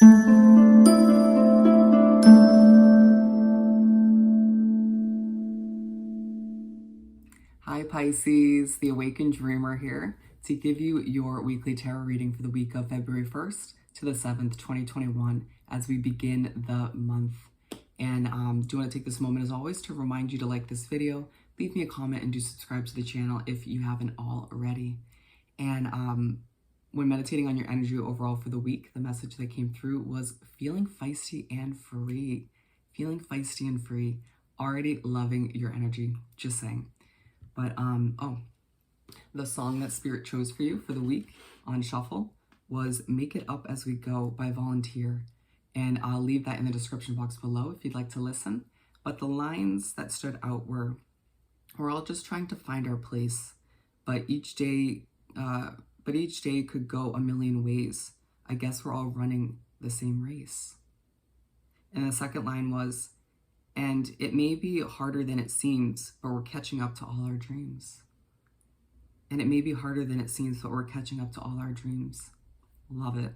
Hi Pisces, the Awakened Dreamer here to give you your weekly tarot reading for the week of February 1st to the 7th, 2021 as we begin the month. And do want to take this moment as always to remind you to like this video, leave me a comment, and do subscribe to the channel if you haven't already. And when meditating on your energy overall for the week, the message that came through was feeling feisty and free. Feeling feisty and free. Already loving your energy, just saying. But, the song that Spirit chose for you for the week on Shuffle was Make It Up As We Go by Volunteer. And I'll leave that in the description box below if you'd like to listen. But the lines that stood out were, we're all just trying to find our place, but each day could go a million ways. I guess we're all running the same race. And the second line was, and it may be harder than it seems, but we're catching up to all our dreams. And it may be harder than it seems, but we're catching up to all our dreams. Love it.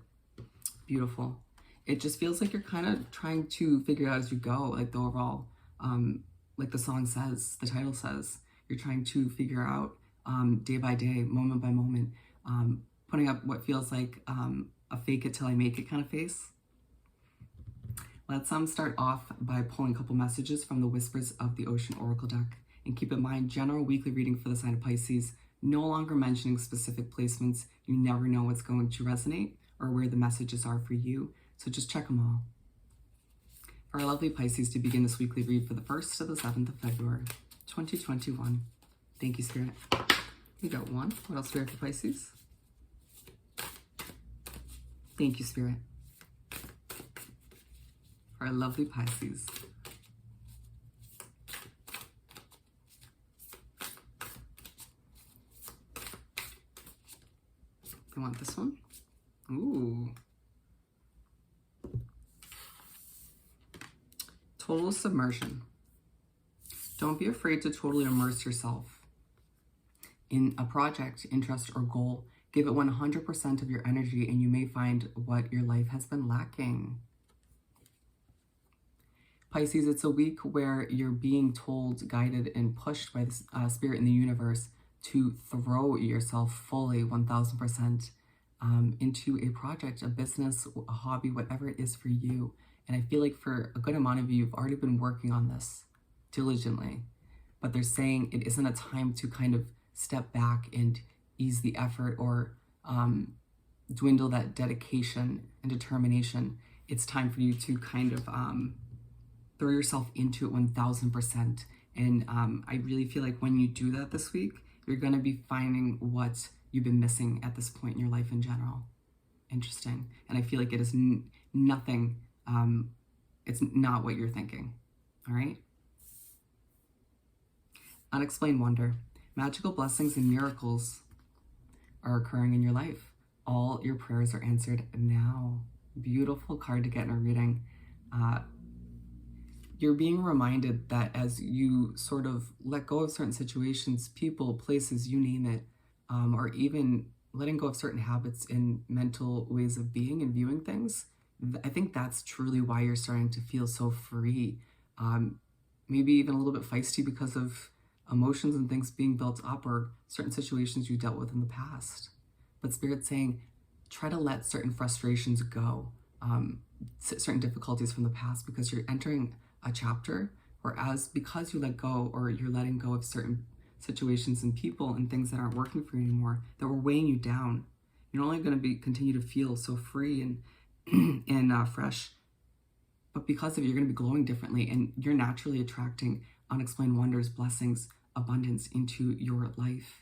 Beautiful. It just feels like you're kind of trying to figure it out as you go, like the overall, like the song says, the title says, you're trying to figure out day by day, moment by moment, putting up what feels like a fake it till I make it kind of face. Let's start off by pulling a couple messages from the Whispers of the Ocean Oracle deck. And keep in mind, general weekly reading for the sign of Pisces, no longer mentioning specific placements. You never know what's going to resonate or where the messages are for you. So just check them all. For our lovely Pisces, to begin this weekly read for the 1st to the 7th of February, 2021. Thank you, Spirit. We got one. What else do we have for Pisces? Thank you, Spirit. Our lovely Pisces. You want this one? Ooh. Total submersion. Don't be afraid to totally immerse yourself in a project, interest, or goal. Give it 100% of your energy and you may find what your life has been lacking. Pisces, it's a week where you're being told, guided, and pushed by the Spirit in the universe to throw yourself fully 1000% into a project, a business, a hobby, whatever it is for you. And I feel like for a good amount of you, you've already been working on this diligently, but they're saying it isn't a time to kind of step back and ease the effort or dwindle that dedication and determination. It's time for you to kind of throw yourself into it 1000%. And I really feel like when you do that this week, you're going to be finding what you've been missing at this point in your life in general. Interesting. And I feel like it is nothing, it's not what you're thinking. All right? Unexplained wonder. Magical blessings and miracles are occurring in your life. All your prayers are answered now. Beautiful card to get in a reading. You're being reminded that as you sort of let go of certain situations, people, places, you name it, or even letting go of certain habits and mental ways of being and viewing things, I think that's truly why you're starting to feel so free. Maybe even a little bit feisty because of emotions and things being built up or certain situations you dealt with in the past. But Spirit's saying, try to let certain frustrations go, certain difficulties from the past, because you're entering a chapter, or because you let go, or you're letting go of certain situations and people and things that aren't working for you anymore, that were weighing you down. You're only going to continue to feel so free and and fresh, but because of it, you're going to be glowing differently, and you're naturally attracting unexplained wonders, blessings, abundance into your life.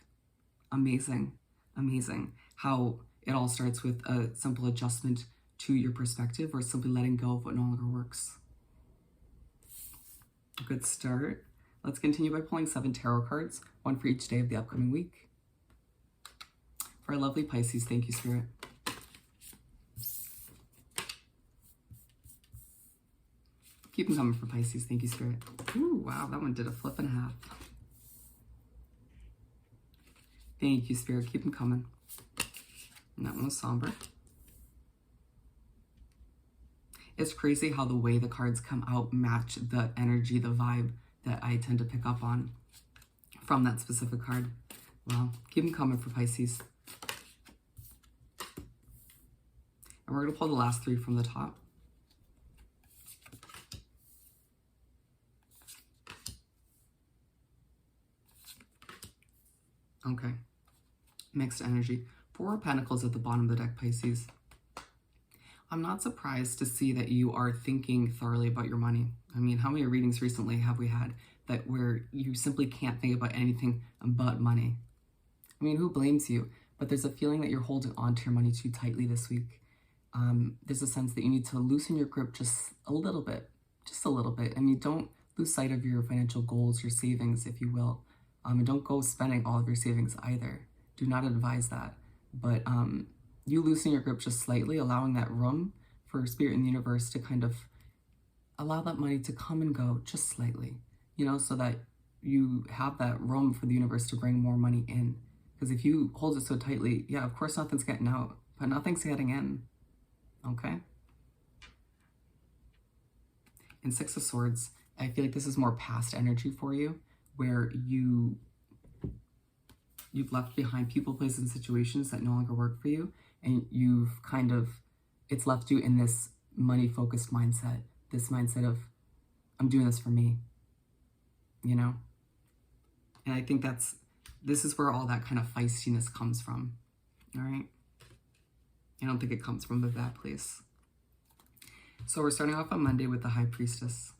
Amazing, amazing how it all starts with a simple adjustment to your perspective, or simply letting go of what no longer works. Good start. Let's continue by pulling 7 tarot cards, one for each day of the upcoming week. For our lovely Pisces, thank you, Spirit. Keep them coming for Pisces, thank you, Spirit. Ooh, wow, that one did a flip and a half. Thank you, Spirit, keep them coming. And that one was somber. It's crazy how the way the cards come out match the energy, the vibe that I tend to pick up on from that specific card. Well, keep them coming for Pisces. And we're going to pull the last 3 from the top. Okay. Mixed energy. 4 of Pentacles at the bottom of the deck, Pisces. I'm not surprised to see that you are thinking thoroughly about your money. I mean, how many readings recently have we had that where you simply can't think about anything but money? I mean, who blames you? But there's a feeling that you're holding on to your money too tightly this week. There's a sense that you need to loosen your grip just a little bit. Just a little bit. I mean, don't lose sight of your financial goals, your savings, if you will. And don't go spending all of your savings either. Do not advise that. But you loosen your grip just slightly, allowing that room for Spirit and the universe to kind of allow that money to come and go just slightly, you know, so that you have that room for the universe to bring more money in. Because if you hold it so tightly, yeah, of course nothing's getting out, but nothing's getting in, okay? And 6 of Swords, I feel like this is more past energy for you, where you've left behind people, places, and situations that no longer work for you, and you've kind of, it's left you in this money-focused mindset, this mindset of, I'm doing this for me, you know? And I think this is where all that kind of feistiness comes from, all right? I don't think it comes from a bad place. So we're starting off on Monday with the High Priestess.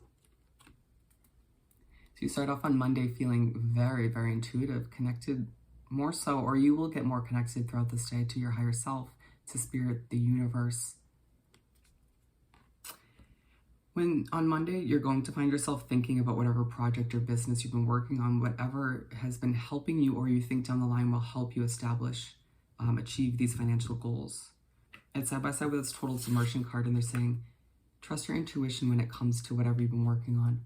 So you start off on Monday feeling very, very intuitive, connected more so, or you will get more connected throughout this day to your higher self, to Spirit, the universe. When on Monday, you're going to find yourself thinking about whatever project or business you've been working on, whatever has been helping you or you think down the line will help you establish, achieve these financial goals. And side by side with this total submersion card, and they're saying, trust your intuition when it comes to whatever you've been working on.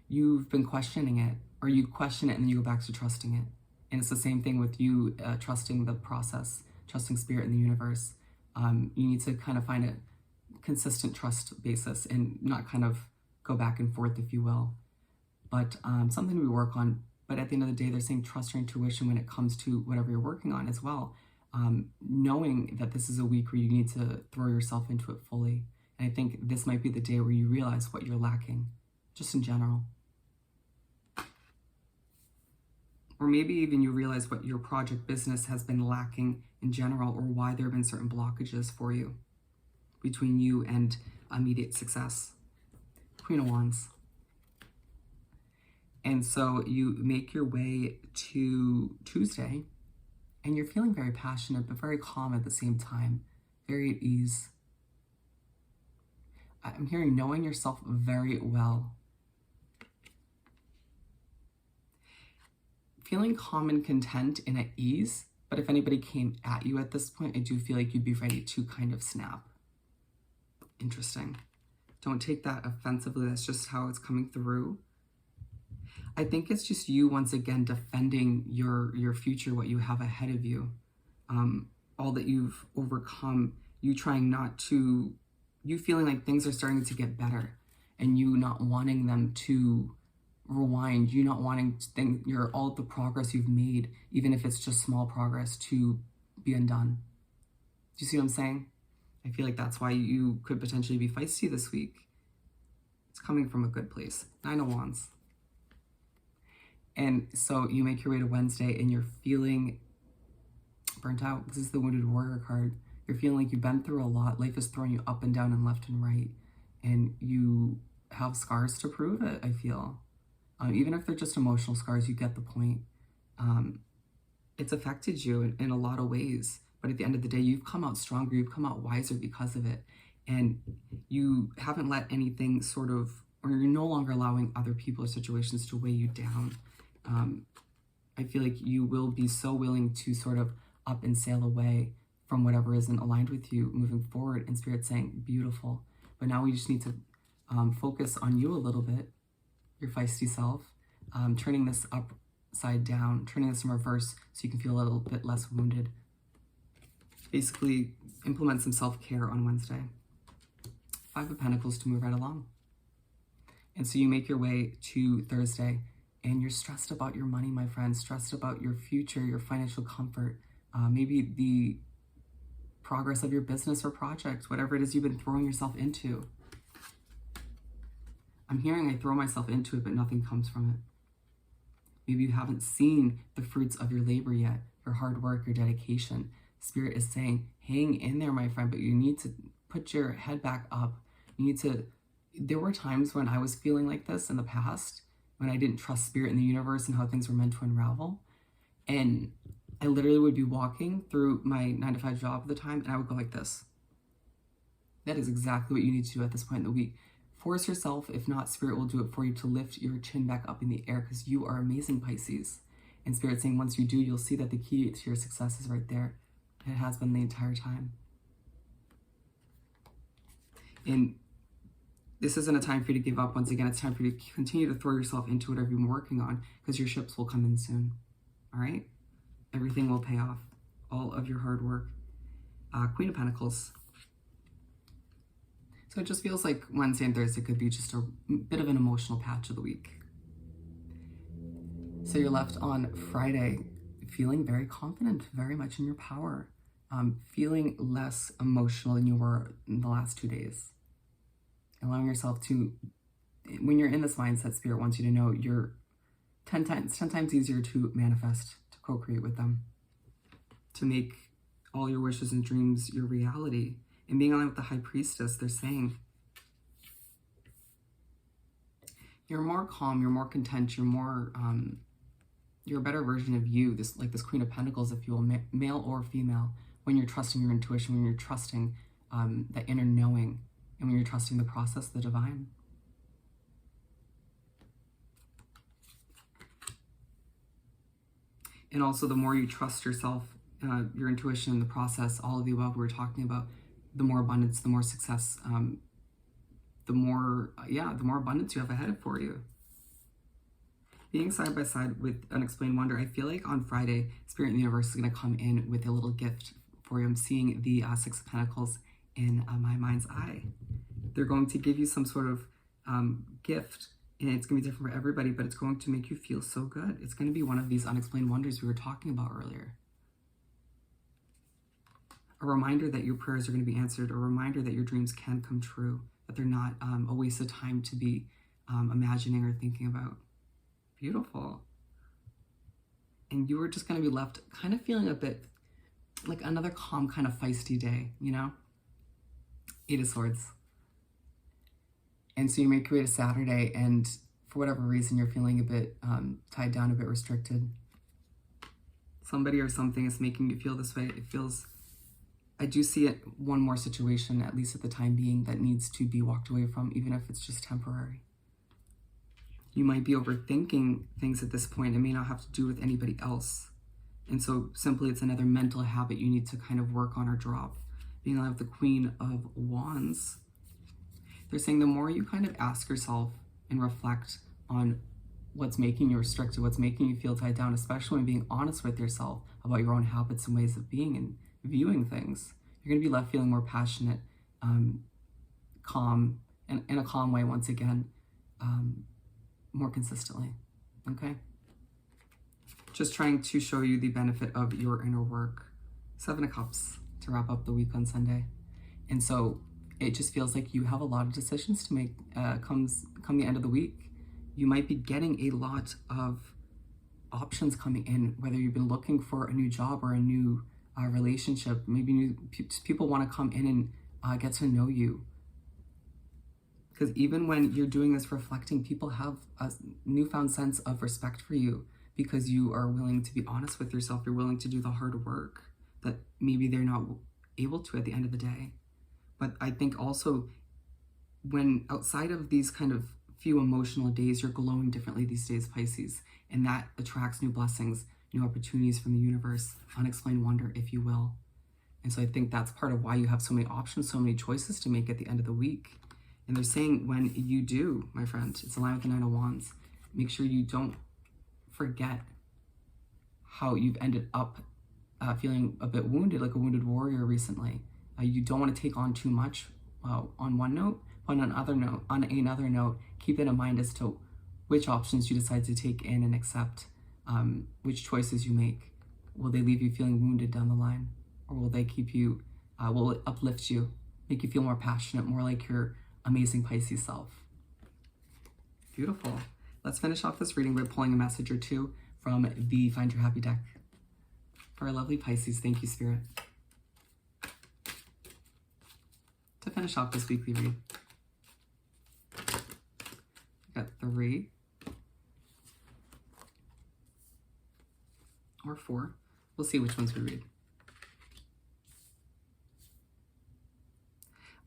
You've been questioning it, or you question it and then you go back to trusting it. And it's the same thing with you trusting the process, trusting Spirit in the universe. You need to kind of find a consistent trust basis and not kind of go back and forth, if you will. But something we work on. But at the end of the day, they're saying trust your intuition when it comes to whatever you're working on as well. Knowing that this is a week where you need to throw yourself into it fully. And I think this might be the day where you realize what you're lacking, just in general. Or maybe even you realize what your project business has been lacking in general, or why there have been certain blockages for you between you and immediate success. Queen of Wands. And so you make your way to Tuesday, and you're feeling very passionate, but very calm at the same time, very at ease. I'm hearing knowing yourself very well. Feeling calm and content and at ease, but if anybody came at you at this point, I do feel like you'd be ready to kind of snap. Interesting. Don't take that offensively. That's just how it's coming through. I think it's just you once again defending your future, what you have ahead of you, all that you've overcome, you trying not to, you feeling like things are starting to get better, and you not wanting them to rewind, you not wanting to think all of the progress you've made, even if it's just small progress, to be undone. Do you see what I'm saying? I feel like that's why you could potentially be feisty this week. It's coming from a good place. 9 of Wands. And so you make your way to Wednesday and you're feeling burnt out. This is the Wounded Warrior card. You're feeling like you've been through a lot. Life is throwing you up and down and left and right. And you have scars to prove it, I feel. Even if they're just emotional scars, you get the point. It's affected you in a lot of ways. But at the end of the day, you've come out stronger. You've come out wiser because of it. And you haven't let anything sort of, or you're no longer allowing other people or situations to weigh you down. I feel like you will be so willing to sort of up and sail away from whatever isn't aligned with you moving forward. And Spirit's saying, beautiful. But now we just need to focus on you a little bit, your feisty self, turning this upside down, turning this in reverse so you can feel a little bit less wounded. Basically, implement some self-care on Wednesday. Five of Pentacles to move right along. And so you make your way to Thursday and you're stressed about your money, my friend, stressed about your future, your financial comfort, maybe the progress of your business or project, whatever it is you've been throwing yourself into. I'm hearing I throw myself into it, but nothing comes from it. Maybe you haven't seen the fruits of your labor yet, your hard work, your dedication. Spirit is saying, hang in there, my friend, but you need to put your head back up. You need to, there were times when I was feeling like this in the past, when I didn't trust Spirit in the universe and how things were meant to unravel. And I literally would be walking through my 9-to-5 job at the time, and I would go like this. That is exactly what you need to do at this point in the week. Force yourself, if not, Spirit will do it for you, to lift your chin back up in the air, because you are amazing, Pisces. And Spirit's saying once you do, you'll see that the key to your success is right there. And it has been the entire time. And this isn't a time for you to give up. Once again, it's time for you to continue to throw yourself into whatever you've been working on, because your ships will come in soon. All right? Everything will pay off. All of your hard work. Queen of Pentacles. So it just feels like Wednesday and Thursday could be just a bit of an emotional patch of the week. So you're left on Friday feeling very confident, very much in your power, feeling less emotional than you were in the last 2 days. Allowing yourself to, when you're in this mindset, Spirit wants you to know you're 10 times easier to manifest, to co-create with them, to make all your wishes and dreams your reality. And being aligned with the High Priestess, they're saying you're more calm, you're more content, you're more, you're a better version of you, this Queen of Pentacles, if you will, male or female, when you're trusting your intuition, when you're trusting that inner knowing, and when you're trusting the process, the divine. And also, the more you trust yourself, your intuition, the process, all of the above we were talking about, the more abundance, the more success, the more abundance you have ahead for you. Being side by side with Unexplained Wonder, I feel like on Friday, Spirit and the Universe is going to come in with a little gift for you. I'm seeing the Six of Pentacles in my mind's eye. They're going to give you some sort of gift, and it's going to be different for everybody, but it's going to make you feel so good. It's going to be one of these unexplained wonders we were talking about earlier. A reminder that your prayers are going to be answered, a reminder that your dreams can come true, that they're not a waste of time to be imagining or thinking about. Beautiful. And you are just going to be left kind of feeling a bit like another calm, kind of feisty day, you know? 8 of Swords. And so you may create a Saturday, and for whatever reason, you're feeling a bit tied down, a bit restricted. Somebody or something is making you feel this way. It feels, I do see it, one more situation, at least at the time being, that needs to be walked away from, even if it's just temporary. You might be overthinking things at this point. It may not have to do with anybody else. And so simply it's another mental habit you need to kind of work on or drop. Being like the Queen of Wands, they're saying the more you kind of ask yourself and reflect on what's making you restricted, what's making you feel tied down, especially when being honest with yourself about your own habits and ways of being and viewing things, you're going to be left feeling more passionate, calm, and in a calm way once again, more consistently, okay? Just trying to show you the benefit of your inner work. 7 of Cups to wrap up the week on Sunday. And so it just feels like you have a lot of decisions to make come the end of the week. You might be getting a lot of options coming in, whether you've been looking for a new job or a new relationship. Maybe people want to come in and get to know you. Because even when you're doing this reflecting, people have a newfound sense of respect for you because you are willing to be honest with yourself. You're willing to do the hard work that maybe they're not able to at the end of the day. But I think also when outside of these kind of few emotional days, you're glowing differently these days, Pisces, and that attracts new blessings, new opportunities from the universe, unexplained wonder, if you will. And so I think that's part of why you have so many options, so many choices to make at the end of the week. And they're saying when you do, my friend, it's aligned with the 9 of Wands, make sure you don't forget how you've ended up feeling a bit wounded, like a wounded warrior recently. You don't want to take on too much on one note, but on another note, keep it in mind as to which options you decide to take in and accept, which choices you make. Will they leave you feeling wounded down the line, or will they keep you, will it uplift you, make you feel more passionate, more like your amazing Pisces self? Beautiful. Let's finish off this reading by pulling a message or two from the Find Your Happy deck. For our lovely Pisces, thank you, Spirit. To finish off this weekly read, we got 3 or 4. We'll see which ones we read.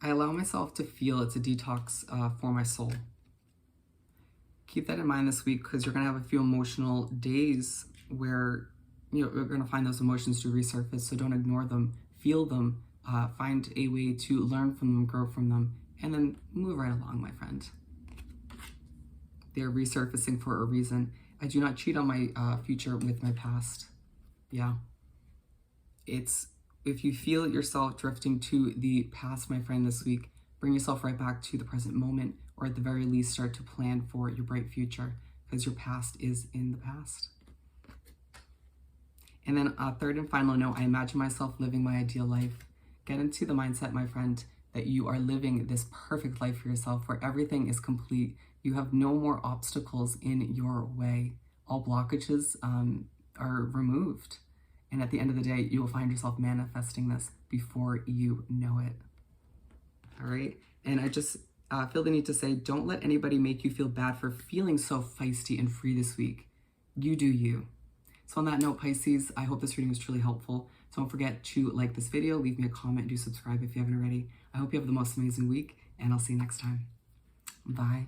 I allow myself to feel it's a detox for my soul. Keep that in mind this week, because you're going to have a few emotional days where you're going to find those emotions to resurface. So don't ignore them, feel them, find a way to learn from them, grow from them, and then move right along, my friend. They're resurfacing for a reason. I do not cheat on my future with my past. Yeah. It's, if you feel yourself drifting to the past, my friend, this week, bring yourself right back to the present moment, or at the very least start to plan for your bright future, because your past is in the past. And then third and final note, I imagine myself living my ideal life. Get into the mindset, my friend, that you are living this perfect life for yourself, where everything is complete. You have no more obstacles in your way. All blockages are removed. And at the end of the day, you will find yourself manifesting this before you know it. All right? And I just feel the need to say, don't let anybody make you feel bad for feeling so feisty and free this week. You do you. So on that note, Pisces, I hope this reading was truly helpful. So don't forget to like this video, leave me a comment, and do subscribe if you haven't already. I hope you have the most amazing week, and I'll see you next time. Bye.